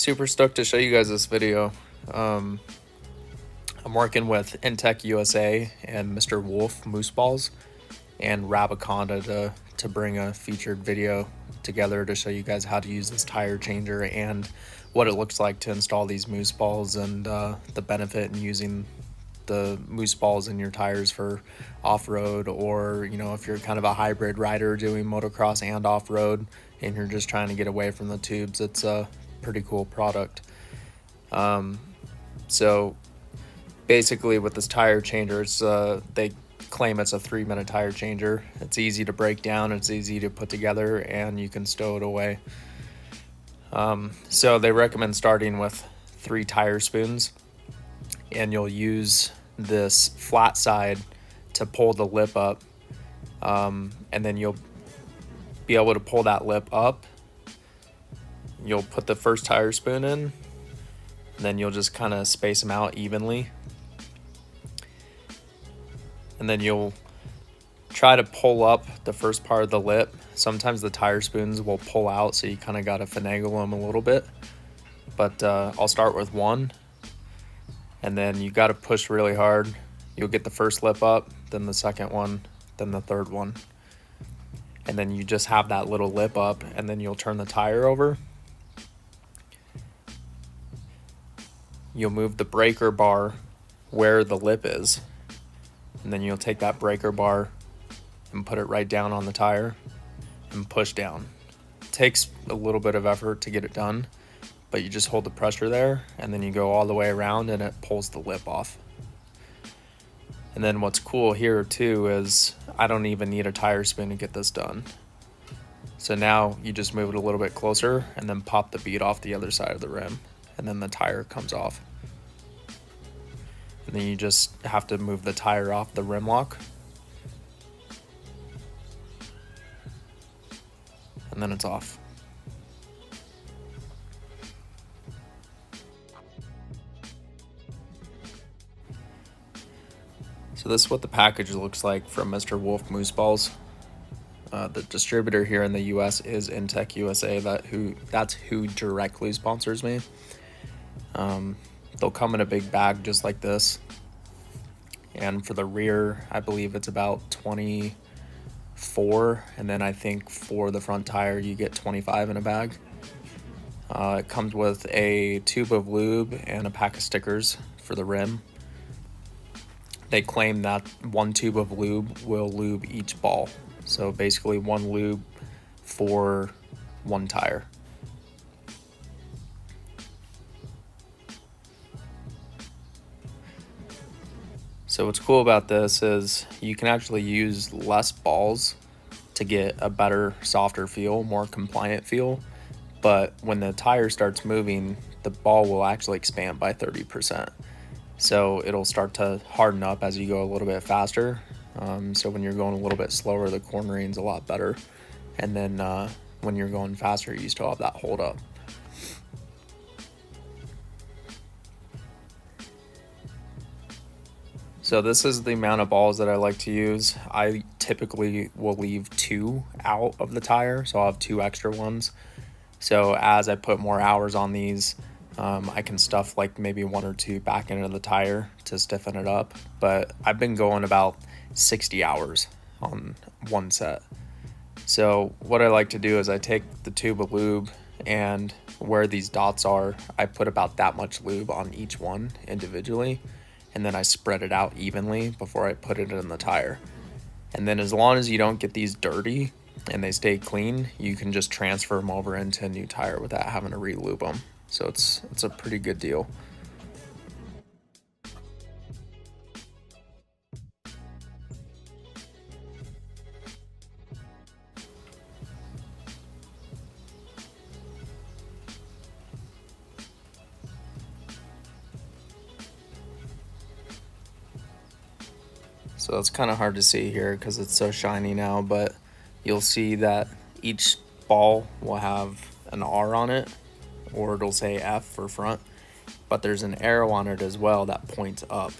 Super stoked to show you guys this video. I'm working with Intech USA and Mr. Wolf Moose Balls and Rabaconda to bring a featured video together to show you guys how to use this tire changer and what it looks like to install these moose balls and the benefit in using the moose balls in your tires for off-road, or if you're kind of a hybrid rider doing motocross and off-road and you're just trying to get away from the tubes. It's a pretty cool product. So basically with this tire changer, they claim it's a 3-minute tire changer. It's easy to break down, it's easy to put together, and you can stow it away. So they recommend starting with 3 tire spoons, and you'll use this flat side to pull the lip up, and then you'll be able to pull that lip up. You'll put the first tire spoon in, and then you'll just kind of space them out evenly, and then you'll try to pull up the first part of the lip. Sometimes the tire spoons will pull out, so you kind of got to finagle them a little bit, but I'll start with 1, and then you got to push really hard. You'll get the first lip up, then the second one, then the third one, and then you just have that little lip up, and then you'll turn the tire over. You'll move the breaker bar where the lip is, and then you'll take that breaker bar and put it right down on the tire and push down. It takes a little bit of effort to get it done, but you just hold the pressure there, and then you go all the way around and it pulls the lip off. And then what's cool here too is I don't even need a tire spoon to get this done. So now you just move it a little bit closer and then pop the bead off the other side of the rim, and then the tire comes off. And then you just have to move the tire off the rim lock, and then it's off. So this is what the package looks like from Mr. Wolf Moose Balls. The distributor here in the US is Intech USA. That's who directly sponsors me. They'll come in a big bag just like this, and for the rear I believe it's about 24, and then I think for the front tire you get 25 in a bag. It comes with a tube of lube and a pack of stickers for the rim. They claim that 1 tube of lube will lube each ball, so basically 1 lube for 1 tire. So what's cool about this is you can actually use less balls to get a better, softer feel, more compliant feel, but when the tire starts moving, the ball will actually expand by 30%. So it'll start to harden up as you go a little bit faster. So when you're going a little bit slower, the cornering's a lot better. And then when you're going faster, you still have that hold up. So this is the amount of balls that I like to use. I typically will leave 2 out of the tire, so I'll have 2 extra ones. So as I put more hours on these, I can stuff like maybe 1 or 2 back into the tire to stiffen it up. But I've been going about 60 hours on 1 set. So what I like to do is I take the tube of lube, and where these dots are, I put about that much lube on each one individually, and then I spread it out evenly before I put it in the tire. And then as long as you don't get these dirty and they stay clean, you can just transfer them over into a new tire without having to re-lube them. So it's a pretty good deal. So it's kind of hard to see here because it's so shiny now, but you'll see that each ball will have an R on it, or it'll say F for front, but there's an arrow on it as well that points up,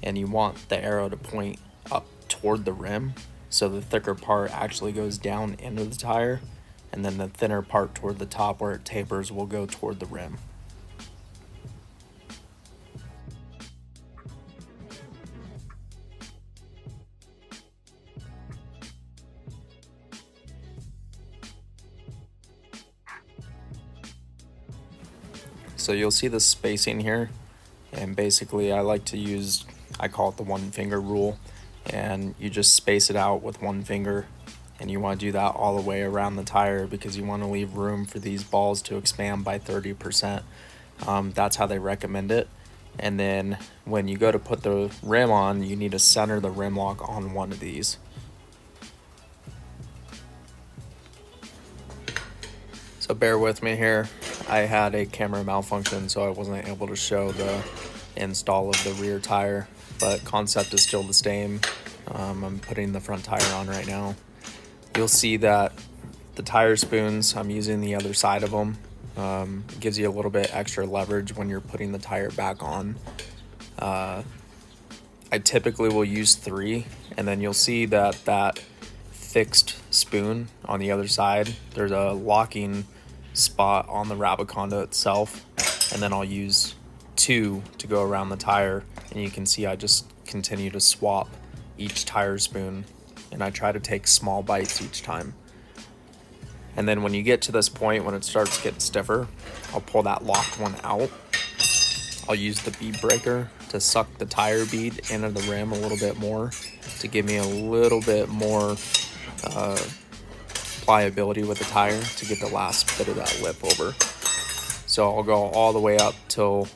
and you want the arrow to point up toward the rim, so the thicker part actually goes down into the tire, and then the thinner part toward the top where it tapers will go toward the rim. So you'll see the spacing here, and basically I like to use, I call it the 1 finger rule, and you just space it out with 1 finger, and you want to do that all the way around the tire because you want to leave room for these balls to expand by 30%. That's how they recommend it. And then when you go to put the rim on, you need to center the rim lock on one of these. So bear with me here. I had a camera malfunction, so I wasn't able to show the install of the rear tire, but concept is still the same. I'm putting the front tire on right now. You'll see that the tire spoons, I'm using the other side of them. It gives you a little bit extra leverage when you're putting the tire back on. I typically will use 3, and then you'll see that that fixed spoon on the other side, there's a locking spot on the Rabiconda itself, and then I'll use 2 to go around the tire, and you can see I just continue to swap each tire spoon, and I try to take small bites each time. And then when you get to this point, when it starts getting stiffer, I'll pull that locked one out. I'll use the bead breaker to suck the tire bead into the rim a little bit more to give me a little bit more pliability with the tire to get the last bit of that lip over. So I'll go all the way up till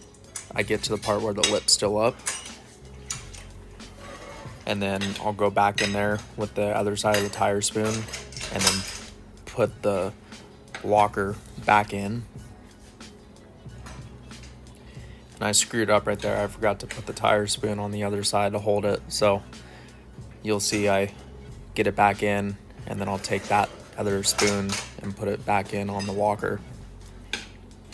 I get to the part where the lip's still up. And then I'll go back in there with the other side of the tire spoon and then put the locker back in. And I screwed up right there. I forgot to put the tire spoon on the other side to hold it. So you'll see I get it back in, and then I'll take that other spoon and put it back in on the locker.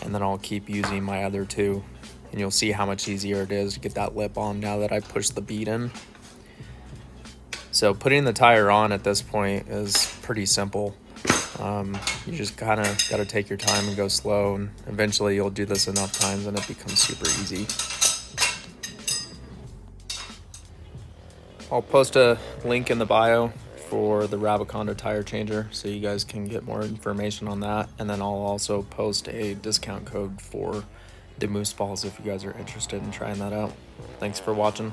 And then I'll keep using my other 2. And you'll see how much easier it is to get that lip on now that I pushed the bead in. So putting the tire on at this point is pretty simple. You just kind of got to take your time and go slow, and eventually you'll do this enough times and it becomes super easy. I'll post a link in the bio for the Rabiconda tire changer so you guys can get more information on that, and then I'll also post a discount code for the moose balls if you guys are interested in trying that out. Thanks for watching.